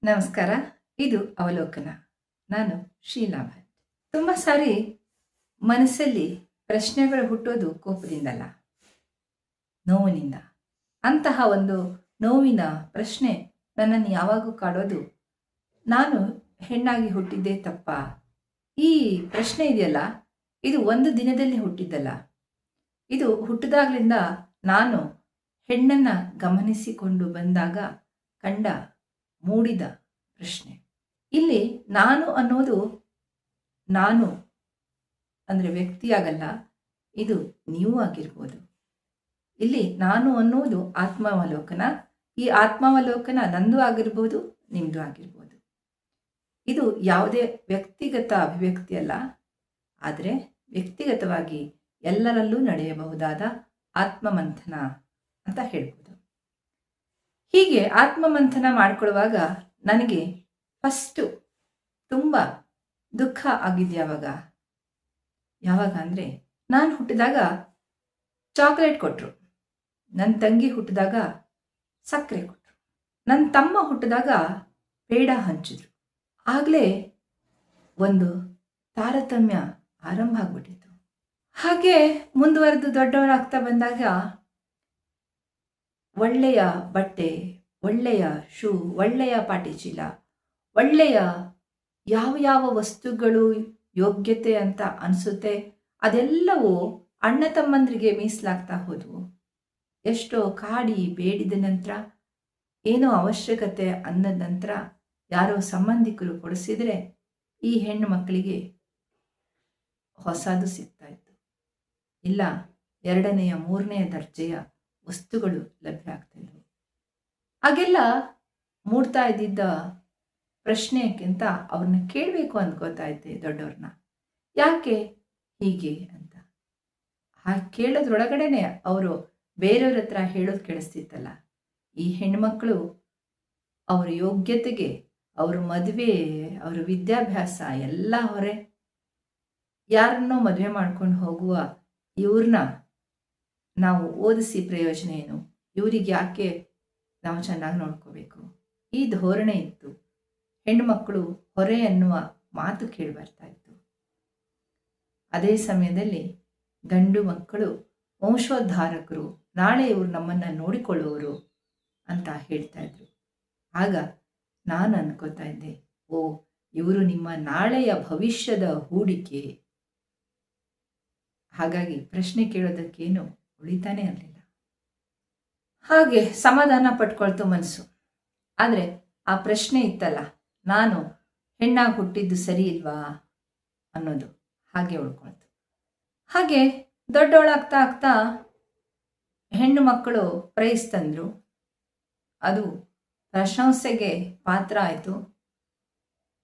ನಮಸ್ಕಾರ. ಇದು ಅವಲೋಕನ. ನಾನು ಶೀಲಾ ಭಟ್. ತುಂಬ ಸಾರಿ ಮನಸ್ಸಲ್ಲಿ ಪ್ರಶ್ನೆಗಳು ಹುಟ್ಟೋದು ಕೋಪದಿಂದಲ್ಲ, ನೋವಿನಿಂದ. ಅಂತಹ ಒಂದು ನೋವಿನ ಪ್ರಶ್ನೆ ನನ್ನನ್ನು ಯಾವಾಗೂ ಕಾಡೋದು, ನಾನು ಹೆಣ್ಣಾಗಿ ಹುಟ್ಟಿದ್ದೇ ತಪ್ಪಾ? ಈ ಪ್ರಶ್ನೆ ಇದೆಯಲ್ಲ, ಇದು ಒಂದು ದಿನದಲ್ಲಿ ಹುಟ್ಟಿದ್ದಲ್ಲ. ಇದು ಹುಟ್ಟಿದಾಗಲಿಂದ ನಾನು ಹೆಣ್ಣನ್ನು ಗಮನಿಸಿಕೊಂಡು ಬಂದಾಗ ಕಂಡ ಮೂಡಿದ ಪ್ರಶ್ನೆ. ಇಲ್ಲಿ ನಾನು ಅನ್ನೋದು ನಾನು ಅಂದರೆ ವ್ಯಕ್ತಿಯಾಗಲ್ಲ, ಇದು ನೀವು ಆಗಿರ್ಬೋದು. ಇಲ್ಲಿ ನಾನು ಅನ್ನೋದು ಆತ್ಮಾವಲೋಕನ. ಈ ಆತ್ಮಾವಲೋಕನ ನಂದು ಆಗಿರ್ಬೋದು, ನಿಮ್ಮದು ಆಗಿರ್ಬೋದು. ಇದು ಯಾವುದೇ ವ್ಯಕ್ತಿಗತ ಅಭಿವ್ಯಕ್ತಿ ಅಲ್ಲ, ಆದರೆ ವ್ಯಕ್ತಿಗತವಾಗಿ ಎಲ್ಲರಲ್ಲೂ ನಡೆಯಬಹುದಾದ ಆತ್ಮಮಂಥನ ಅಂತ ಹೇಳ್ಬೋದು. ಹೀಗೆ ಆತ್ಮಮಂಥನ ಮಾಡ್ಕೊಳ್ಳುವಾಗ ನನಗೆ ಫಸ್ಟು ತುಂಬ ದುಃಖ ಆಗಿದ್ದು ಯಾವಾಗ ಅಂದರೆ, ನಾನು ಹುಟ್ಟಿದಾಗ ಚಾಕ್ಲೇಟ್ ಕೊಟ್ಟರು, ನನ್ನ ತಂಗಿ ಹುಟ್ಟಿದಾಗ ಸಕ್ಕರೆ ಕೊಟ್ಟರು, ನನ್ನ ತಮ್ಮ ಹುಟ್ಟಿದಾಗ ಪೇಡ ಹಂಚಿದ್ರು. ಆಗಲೇ ಒಂದು ತಾರತಮ್ಯ ಆರಂಭ ಆಗ್ಬಿಟ್ಟಿತ್ತು. ಹಾಗೆ ಮುಂದುವರೆದು ದೊಡ್ಡವರಾಗ್ತಾ ಬಂದಾಗ ಒಳ್ಳೆಯ ಬಟ್ಟೆ, ಒಳ್ಳೆಯ ಶೂ, ಒಳ್ಳೆಯ ಪಾಟಿಚೀಲ, ಒಳ್ಳೆಯ ಯಾವ ವಸ್ತುಗಳು ಯೋಗ್ಯತೆ ಅಂತ ಅನಿಸುತ್ತೆ ಅದೆಲ್ಲವೂ ಅಣ್ಣ ತಮ್ಮಂದ್ರಿಗೆ ಮೀಸಲಾಗ್ತಾ ಹೋದವು. ಎಷ್ಟೋ ಕಾಡಿ ಬೇಡಿದ ನಂತರ, ಏನೋ ಅವಶ್ಯಕತೆ ಅನ್ನದ ನಂತರ ಯಾರೋ ಸಂಬಂಧಿಕರು ಕೊಡಿಸಿದರೆ ಈ ಹೆಣ್ಣು ಮಕ್ಕಳಿಗೆ ಹೊಸದು ಸಿಗ್ತಾ ಇತ್ತು. ಇಲ್ಲ, ಎರಡನೆಯ ಮೂರನೆಯ ದರ್ಜೆಯ ವಸ್ತುಗಳು ಲಭ್ಯ ಆಗ್ತಾ ಇದ್ವು. ಹಾಗೆಲ್ಲ ಮೂಡ್ತಾ ಇದ್ದಿದ್ದ ಪ್ರಶ್ನೆಗಿಂತ ಅವ್ರನ್ನ ಕೇಳಬೇಕು ಅಂದ್ಕೋತಾ ಇದ್ದೆ ದೊಡ್ಡವ್ರನ್ನ, ಯಾಕೆ ಹೀಗೆ ಅಂತ. ಹಾಗೆ ಕೇಳೋದ್ರೊಳಗಡೆನೆ ಅವರು ಬೇರೆಯವ್ರ ಹತ್ರ ಹೇಳೋದು ಕೇಳಿಸ್ತಿತ್ತಲ್ಲ. ಈ ಹೆಣ್ಮಕ್ಳು ಅವ್ರ ಯೋಗ್ಯತೆಗೆ, ಅವ್ರ ಮದುವೆ, ಅವ್ರ ವಿದ್ಯಾಭ್ಯಾಸ ಎಲ್ಲ ಹೊರೆ, ಯಾರನ್ನೋ ಮದುವೆ ಮಾಡ್ಕೊಂಡು ಹೋಗುವ ಇವ್ರನ್ನ ನಾವು ಓದಿಸಿ ಪ್ರಯೋಜನ ಏನು, ಇವ್ರಿಗೆ ಯಾಕೆ ನಾವು ಚೆನ್ನಾಗಿ ನೋಡ್ಕೋಬೇಕು, ಈ ಧೋರಣೆ ಇತ್ತು. ಹೆಣ್ಣುಮಕ್ಕಳು ಹೊರೆ ಅನ್ನುವ ಮಾತು ಕೇಳಿ ಬರ್ತಾ ಇತ್ತು. ಅದೇ ಸಮಯದಲ್ಲಿ ಗಂಡು ಮಕ್ಕಳು ವಂಶೋದ್ಧಾರಕರು, ನಾಳೆ ಇವರು ನಮ್ಮನ್ನು ನೋಡಿಕೊಳ್ಳುವರು ಅಂತ ಹೇಳ್ತಾ ಇದ್ರು. ಆಗ ನಾನು ಅನ್ಕೋತಾ ಇದ್ದೆ, ಓ, ಇವರು ನಿಮ್ಮ ನಾಳೆಯ ಭವಿಷ್ಯದ ಹೂಡಿಕೆ. ಹಾಗಾಗಿ ಪ್ರಶ್ನೆ ಕೇಳೋದಕ್ಕೇನು ಉಳಿತಾನೆ ಇರಲಿಲ್ಲ. ಹಾಗೆ ಸಮಾಧಾನ ಪಟ್ಕೊಳ್ತು ಮನಸ್ಸು. ಆದರೆ ಆ ಪ್ರಶ್ನೆ ಇತ್ತಲ್ಲ, ನಾನು ಹೆಣ್ಣಾಗಿ ಹುಟ್ಟಿದ್ದು ಸರಿ ಇಲ್ವಾ ಅನ್ನೋದು ಹಾಗೆ ಉಳ್ಕೊಳ್ತು. ಹಾಗೆ ದೊಡ್ಡವಳಾಗ್ತಾ ಆಗ್ತಾ ಹೆಣ್ಣು ಮಕ್ಕಳು ಪ್ರೈಸ್ ತಂದರು. ಅದು ಪ್ರಶಂಸೆಗೆ ಪಾತ್ರ ಆಯಿತು.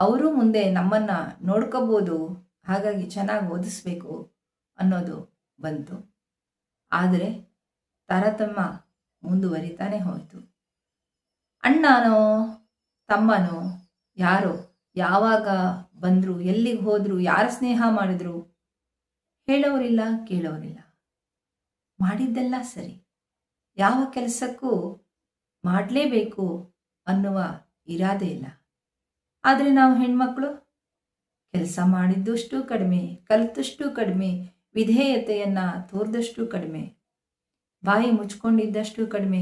ಅವರು ಮುಂದೆ ನಮ್ಮನ್ನು ನೋಡ್ಕೋಬೋದು, ಹಾಗಾಗಿ ಚೆನ್ನಾಗಿ ಓದಿಸ್ಬೇಕು ಅನ್ನೋದು ಬಂತು. ಆದರೆ ತಾರತಮ್ಯ ಮುಂದುವರಿತಾನೆ ಹೋಯಿತು. ಅಣ್ಣನೋ ತಮ್ಮನೋ ಯಾರೋ ಯಾವಾಗ ಬಂದರು, ಎಲ್ಲಿಗೆ ಹೋದರು, ಯಾರ ಸ್ನೇಹ ಮಾಡಿದ್ರು, ಹೇಳೋರಿಲ್ಲ ಕೇಳೋರಿಲ್ಲ. ಮಾಡಿದ್ದೆಲ್ಲ ಸರಿ, ಯಾವ ಕೆಲಸಕ್ಕೂ ಮಾಡಲೇಬೇಕು ಅನ್ನುವ ಇರಾದೆ ಇಲ್ಲ. ಆದರೆ ನಾವು ಹೆಣ್ಮಕ್ಳು ಕೆಲಸ ಮಾಡಿದ್ದಷ್ಟು ಕಡಿಮೆ, ಕಲಿತಷ್ಟು ಕಡಿಮೆ, ವಿಧೇಯತೆಯನ್ನು ತೋರಿದಷ್ಟು ಕಡಿಮೆ, ಬಾಯಿ ಮುಚ್ಕೊಂಡಿದ್ದಷ್ಟು ಕಡಿಮೆ.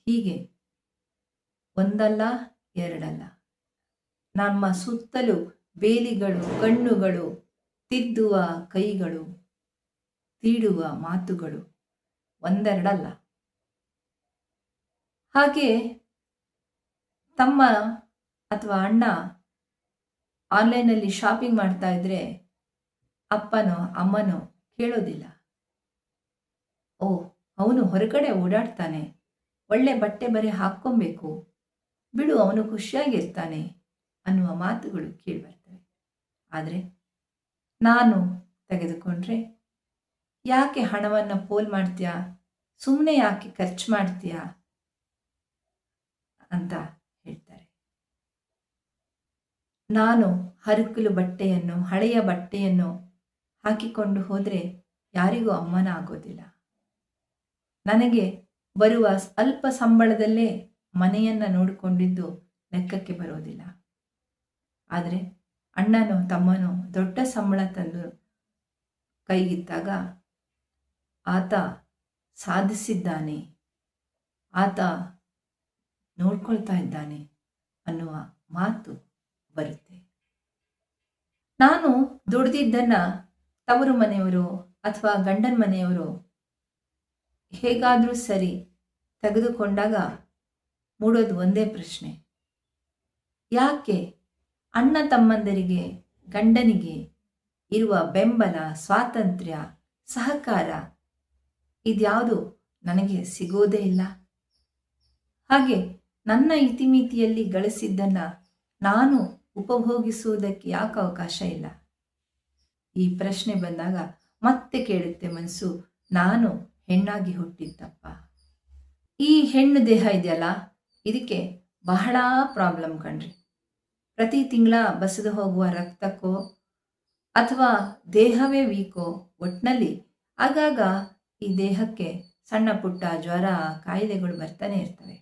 ಹೀಗೆ ಒಂದಲ್ಲ ಎರಡಲ್ಲ, ನಮ್ಮ ಸುತ್ತಲೂ ಬೇಲಿಗಳು, ಕಣ್ಣುಗಳು, ತಿದ್ದುವ ಕೈಗಳು, ತೀಡುವ ಮಾತುಗಳು ಒಂದೆರಡಲ್ಲ. ಹಾಗೆ ತಮ್ಮ ಅಥವಾ ಅಣ್ಣ ಆನ್ಲೈನಲ್ಲಿ ಶಾಪಿಂಗ್ ಮಾಡ್ತಾ ಇದ್ರೆ ಅಪ್ಪನೋ ಅಮ್ಮನೋ ಕೇಳೋದಿಲ್ಲ. ಓ, ಅವನು ಹೊರಗಡೆ ಓಡಾಡ್ತಾನೆ, ಒಳ್ಳೆ ಬಟ್ಟೆ ಬರೆ ಹಾಕ್ಕೊಬೇಕು, ಬಿಡು ಅವನು ಖುಷಿಯಾಗಿರ್ತಾನೆ ಅನ್ನುವ ಮಾತುಗಳು ಕೇಳಿಬರ್ತವೆ. ಆದರೆ ನಾನು ತೆಗೆದುಕೊಂಡ್ರೆ, ಯಾಕೆ ಹಣವನ್ನು ಪೋಲ್ ಮಾಡ್ತೀಯಾ, ಸುಮ್ಮನೆ ಯಾಕೆ ಖರ್ಚು ಮಾಡ್ತೀಯಾ ಅಂತ ಹೇಳ್ತಾರೆ. ನಾನು ಹರಕಲು ಬಟ್ಟೆಯನ್ನು, ಹಳೆಯ ಬಟ್ಟೆಯನ್ನು ಹಾಕಿಕೊಂಡು ಹೋದರೆ ಯಾರಿಗೂ ಅವಮಾನ ಆಗೋದಿಲ್ಲ. ನನಗೆ ಬರುವ ಅಲ್ಪ ಸಂಬಳದಲ್ಲೇ ಮನೆಯನ್ನು ನೋಡಿಕೊಂಡಿದ್ದು ಲೆಕ್ಕಕ್ಕೆ ಬರೋದಿಲ್ಲ. ಆದರೆ ಅಣ್ಣನೋ ತಮ್ಮನೋ ದೊಡ್ಡ ಸಂಬಳ ತಂದು ಕೈಗಿತ್ತಾಗ ಆತ ಸಾಧಿಸಿದ್ದಾನೆ, ಆತ ನೋಡ್ಕೊಳ್ತಾ ಇದ್ದಾನೆ ಅನ್ನುವ ಮಾತು ಬರುತ್ತೆ. ನಾನು ದುಡ್ದಿದ್ದನ್ನು ತವರು ಮನೆಯವರು ಅಥವಾ ಗಂಡನ ಮನೆಯವರು ಹೇಗಾದರೂ ಸರಿ ತೆಗೆದುಕೊಂಡಾಗ ಮೂಡೋದು ಒಂದೇ ಪ್ರಶ್ನೆ, ಯಾಕೆ ಅಣ್ಣ ತಮ್ಮಂದರಿಗೆ ಗಂಡನಿಗೆ ಇರುವ ಬೆಂಬಲ, ಸ್ವಾತಂತ್ರ್ಯ, ಸಹಕಾರ ಇದ್ಯಾವುದು ನನಗೆ ಸಿಗೋದೇ ಇಲ್ಲ? ಹಾಗೆ ನನ್ನ ಇತಿಮಿತಿಯಲ್ಲಿ ಗಳಿಸಿದ್ದನ್ನು ನಾನು ಉಪಭೋಗಿಸುವುದಕ್ಕೆ ಯಾಕೆ ಅವಕಾಶ ಇಲ್ಲ? ಈ ಪ್ರಶ್ನೆ ಬಂದಾಗ ಮತ್ತೆ ಕೇಳುತ್ತೆ ಮನಸ್ಸು, ನಾನು ಹೆಣ್ಣಾಗಿ ಹುಟ್ಟಿದ್ದಪ್ಪ. ಈ ಹೆಣ್ಣು ದೇಹ ಇದೆಯಲ್ಲ, ಇದಕ್ಕೆ ಬಹಳ ಪ್ರಾಬ್ಲಮ್ ಕಣ್ರಿ. ಪ್ರತಿ ತಿಂಗಳ ಬಸಿದು ಹೋಗುವ ರಕ್ತಕ್ಕೋ ಅಥವಾ ದೇಹವೇ ವೀಕೋ, ಒಟ್ಟಿನಲ್ಲಿ ಆಗಾಗ ಈ ದೇಹಕ್ಕೆ ಸಣ್ಣ ಪುಟ್ಟ ಜ್ವರ, ಕಾಯಿಲೆಗಳು ಬರ್ತಾನೆ ಇರ್ತವೆ.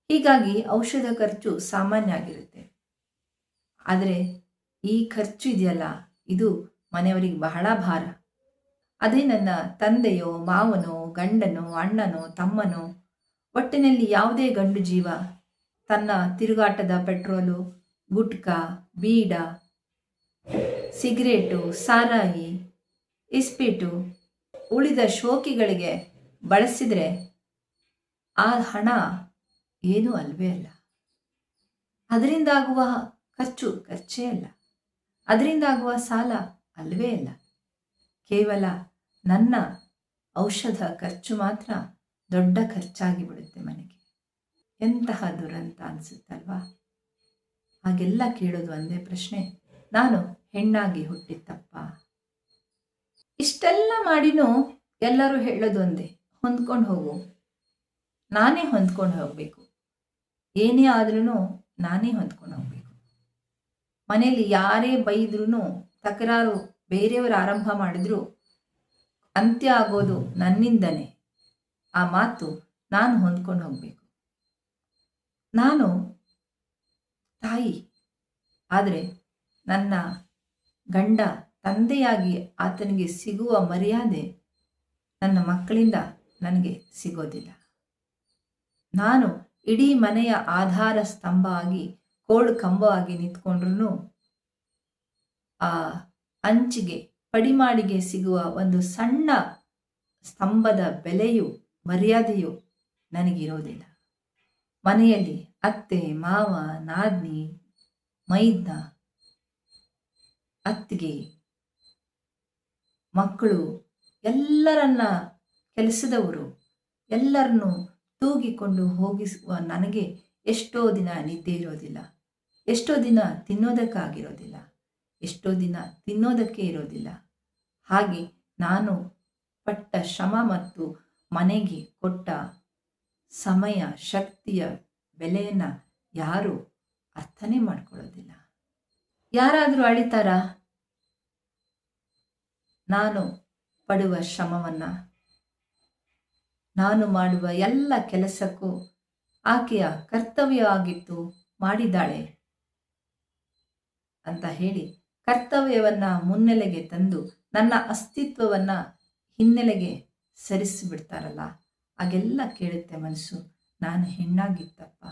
ಹೀಗಾಗಿ ಔಷಧ ಖರ್ಚು ಸಾಮಾನ್ಯ ಆಗಿರುತ್ತೆ. ಆದರೆ ಈ ಖರ್ಚು ಇದೆಯಲ್ಲ, ಇದು ಮನೆಯವರಿಗೆ ಬಹಳ ಭಾರ. ಅದೇ ನನ್ನ ತಂದೆಯೋ, ಮಾವನೋ, ಗಂಡನೋ, ಅಣ್ಣನೋ, ತಮ್ಮನೋ, ಒಟ್ಟಿನಲ್ಲಿ ಯಾವುದೇ ಗಂಡು ಜೀವ ತನ್ನ ತಿರುಗಾಟದ ಪೆಟ್ರೋಲು, ಗುಟ್ಕಾ, ಬೀಡ, ಸಿಗರೇಟು, ಸಾರಾಯಿ, ಇಸ್ಪೀಟು, ಉಳಿದ ಶೋಕಿಗಳಿಗೆ ಬಳಸಿದರೆ ಆ ಹಣ ಏನೂ ಅಲ್ವೇ ಅಲ್ಲ. ಅದರಿಂದಾಗುವ ಖರ್ಚೇ ಅಲ್ಲ, ಅದರಿಂದಾಗುವ ಸಾಲ ಅಲ್ವೇ ಅಲ್ಲ. ಕೇವಲ ನನ್ನ ಔಷಧ ಖರ್ಚು ಮಾತ್ರ ದೊಡ್ಡ ಖರ್ಚಾಗಿ ಬಿಡುತ್ತೆ ಮನೆಗೆ. ಎಂತಹ ದುರಂತ ಅನಿಸುತ್ತಲ್ವಾ? ಹಾಗೆಲ್ಲ ಕೇಳೋದು ಒಂದೇ ಪ್ರಶ್ನೆ, ನಾನು ಹೆಣ್ಣಾಗಿ ಹುಟ್ಟಿದ್ದಪ್ಪ. ಇಷ್ಟೆಲ್ಲ ಮಾಡಿನೂ ಎಲ್ಲರೂ ಹೇಳೋದು ಒಂದೇ, ಹೊಂದ್ಕೊಂಡು ಹೋಗು. ನಾನೇ ಹೊಂದ್ಕೊಂಡು ಹೋಗಬೇಕು, ಏನೇ ಆದ್ರೂ ನಾನೇ ಹೊಂದ್ಕೊಂಡು ಹೋಗಬೇಕು. ಮನೆಯಲ್ಲಿ ಯಾರೇ ಬೈದ್ರೂ, ತಕರಾರು ಬೇರೆಯವರು ಆರಂಭ ಮಾಡಿದ್ರು ಅಂತ್ಯ ಆಗೋದು ನನ್ನಿಂದನೇ. ಆ ಮಾತು ನಾನು ಹೊಂದ್ಕೊಂಡು ಹೋಗಬೇಕು. ನಾನು ತಾಯಿ, ಆದರೆ ನನ್ನ ಗಂಡ ತಂದೆಯಾಗಿ ಆತನಿಗೆ ಸಿಗುವ ಮರ್ಯಾದೆ ನನ್ನ ಮಕ್ಕಳಿಂದ ನನಗೆ ಸಿಗೋದಿಲ್ಲ. ನಾನು ಇಡೀ ಮನೆಯ ಆಧಾರ ಸ್ತಂಭ ಆಗಿ, ಕೋಳು ಕಂಬವಾಗಿ ನಿಂತ್ಕೊಂಡ್ರೂ ಆ ಅಂಚಿಗೆ, ಪಡಿಮಾಡಿಗೆ ಸಿಗುವ ಒಂದು ಸಣ್ಣ ಸ್ತಂಭದ ಬೆಲೆಯು, ಮರ್ಯಾದೆಯು ನನಗಿರೋದಿಲ್ಲ. ಮನೆಯಲ್ಲಿ ಅತ್ತೆ, ಮಾವ, ನಾದ್ನಿ, ಮೈದ್ನ, ಅತ್ತಿಗೆ, ಮಕ್ಕಳು, ಎಲ್ಲರನ್ನ, ಕೆಲಸದವರು ಎಲ್ಲರನ್ನೂ ತೂಗಿಕೊಂಡು ಹೋಗಿಸುವ ನನಗೆ ಎಷ್ಟೋ ದಿನ ನಿದ್ದೆ ಇರೋದಿಲ್ಲ, ಎಷ್ಟೋ ದಿನ ತಿನ್ನೋದಕ್ಕಾಗಿರೋದಿಲ್ಲ, ಎಷ್ಟೋ ದಿನ ತಿನ್ನೋದಕ್ಕೆ ಇರೋದಿಲ್ಲ. ಹಾಗೆ ನಾನು ಪಟ್ಟ ಶ್ರಮ ಮತ್ತು ಮನೆಗೆ ಕೊಟ್ಟ ಸಮಯ, ಶಕ್ತಿಯ ಬೆಲೆಯನ್ನು ಯಾರೂ ಅರ್ಥನೇ ಮಾಡ್ಕೊಳ್ಳೋದಿಲ್ಲ. ಯಾರಾದರೂ ಅಳಿತಾರಾ? ನಾನು ಪಡುವ ಶ್ರಮವನ್ನು, ನಾನು ಮಾಡುವ ಎಲ್ಲ ಕೆಲಸಕ್ಕೂ ಆಕೆಯ ಕರ್ತವ್ಯವಾಗಿತ್ತು, ಮಾಡಿದ್ದಾಳೆ ಅಂತ ಹೇಳಿ ಕರ್ತವ್ಯವನ್ನು ಮುನ್ನೆಲೆಗೆ ತಂದು ನನ್ನ ಅಸ್ತಿತ್ವವನ್ನು ಹಿನ್ನೆಲೆಗೆ ಸರಿಸಿಬಿಡ್ತಾರಲ್ಲ, ಹಾಗೆಲ್ಲ ಕೇಳುತ್ತೆ ಮನಸ್ಸು, ನಾನು ಹೆಣ್ಣಾಗಿತ್ತಪ್ಪ.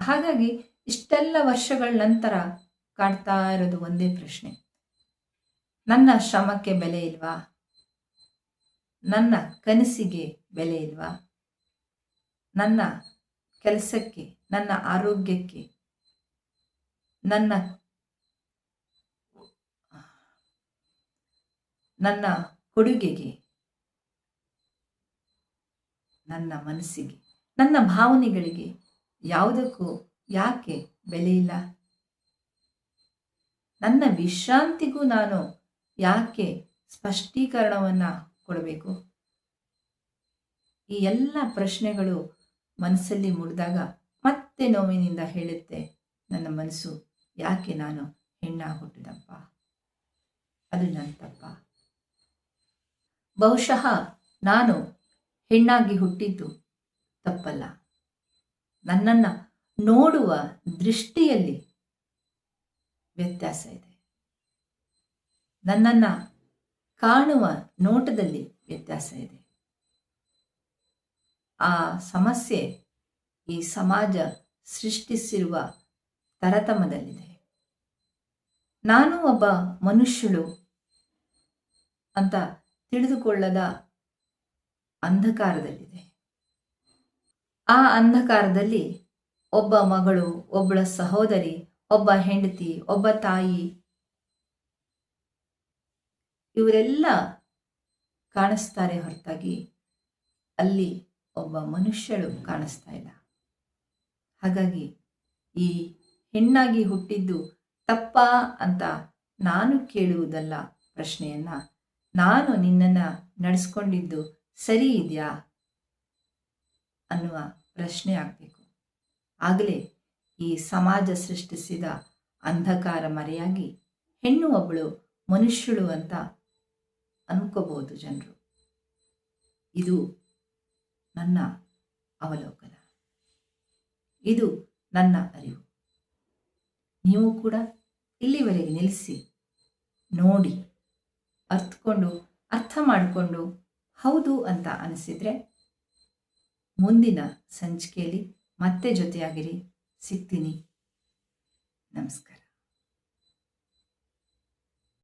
ಹಾಗಾಗಿ ಇಷ್ಟೆಲ್ಲ ವರ್ಷಗಳ ನಂತರ ಕಾಡ್ತಾ ಇರೋದು ಒಂದೇ ಪ್ರಶ್ನೆ, ನನ್ನ ಶ್ರಮಕ್ಕೆ ಬೆಲೆ ಇಲ್ವಾ? ನನ್ನ ಕನಸಿಗೆ ಬೆಲೆ ಇಲ್ವಾ? ನನ್ನ ಕೆಲಸಕ್ಕೆ, ನನ್ನ ಆರೋಗ್ಯಕ್ಕೆ, ನನ್ನ ಕೊಡುಗೆಗೆ, ನನ್ನ ಮನಸ್ಸಿಗೆ, ನನ್ನ ಭಾವನೆಗಳಿಗೆ, ಯಾವುದಕ್ಕೂ ಯಾಕೆ ಬೆಲೆ ಇಲ್ಲ? ನನ್ನ ವಿಶ್ರಾಂತಿಗೂ ನಾನು ಯಾಕೆ ಸ್ಪಷ್ಟೀಕರಣವನ್ನು ಕೊಡಬೇಕು? ಈ ಎಲ್ಲ ಪ್ರಶ್ನೆಗಳು ಮನಸ್ಸಲ್ಲಿ ಮೂಡಿದಾಗ ಮತ್ತೆ ನೋವಿನಿಂದ ಹೇಳುತ್ತೆ ನನ್ನ ಮನಸ್ಸು, ಯಾಕೆ ನಾನು ಹೆಣ್ಣಾಗಿ ಹುಟ್ಟಿದಪ್ಪ, ಅದು ನನ್ನ ತಪ್ಪ. ಬಹುಶಃ ನಾನು ಹೆಣ್ಣಾಗಿ ಹುಟ್ಟಿದ್ದು ತಪ್ಪಲ್ಲ. ನನ್ನನ್ನು ನೋಡುವ ದೃಷ್ಟಿಯಲ್ಲಿ ವ್ಯತ್ಯಾಸ ಇದೆ. ನನ್ನನ್ನು ಕಾಣುವ ನೋಟದಲ್ಲಿ ವ್ಯತ್ಯಾಸ ಇದೆ. ಆ ಸಮಸ್ಯೆ ಈ ಸಮಾಜ ಸೃಷ್ಟಿಸಿರುವ ತರತಮದಲ್ಲಿದೆ. ನಾನು ಒಬ್ಬ ಮನುಷ್ಯಳು ಅಂತ ತಿಳಿದುಕೊಳ್ಳದ ಅಂಧಕಾರದಲ್ಲಿದೆ. ಆ ಅಂಧಕಾರದಲ್ಲಿ ಒಬ್ಬ ಮಗಳು, ಒಬ್ಬಳ ಸಹೋದರಿ, ಒಬ್ಬ ಹೆಂಡತಿ, ಒಬ್ಬ ತಾಯಿ, ಇವರೆಲ್ಲ ಕಾಣಿಸ್ತಾರೆ ಹೊರತಾಗಿ ಅಲ್ಲಿ ಒಬ್ಬ ಮನುಷ್ಯಳು ಕಾಣಿಸ್ತಾ ಇಲ್ಲ. ಹಾಗಾಗಿ ಈ ಹೆಣ್ಣಾಗಿ ಹುಟ್ಟಿದ್ದು ತಪ್ಪಾ ಅಂತ ನಾನು ಕೇಳುವುದಲ್ಲ ಪ್ರಶ್ನೆಯನ್ನ, ನಾನು ನಿನ್ನನ್ನು ನಡೆಸ್ಕೊಂಡಿದ್ದು ಸರಿ ಇದೆಯಾ ಅನ್ನುವ ಪ್ರಶ್ನೆ ಆಗಬೇಕು. ಆಗಲೇ ಈ ಸಮಾಜ ಸೃಷ್ಟಿಸಿದ ಅಂಧಕಾರ ಮರೆಯಾಗಿ ಹೆಣ್ಣು ಒಬ್ಬಳು ಮನುಷ್ಯಳು ಅಂತ ಅನ್ಕೋಬಹುದು ಜನರು. ಇದು ನನ್ನ ಅವಲೋಕನ, ಇದು ನನ್ನ ಅರಿವು. ನೀವು ಕೂಡ ಇಲ್ಲಿವರೆಗೆ ನಿಲ್ಲಿಸಿ ನೋಡಿ, ಅರ್ಥ ಮಾಡಿಕೊಂಡು ಹೌದು ಅಂತ ಅನಿಸಿದರೆ ಮುಂದಿನ ಸಂಚಿಕೆಯಲ್ಲಿ ಮತ್ತೆ ಜೊತೆಯಾಗಿರಿ. ಸಿಗ್ತೀನಿ. ನಮಸ್ಕಾರ.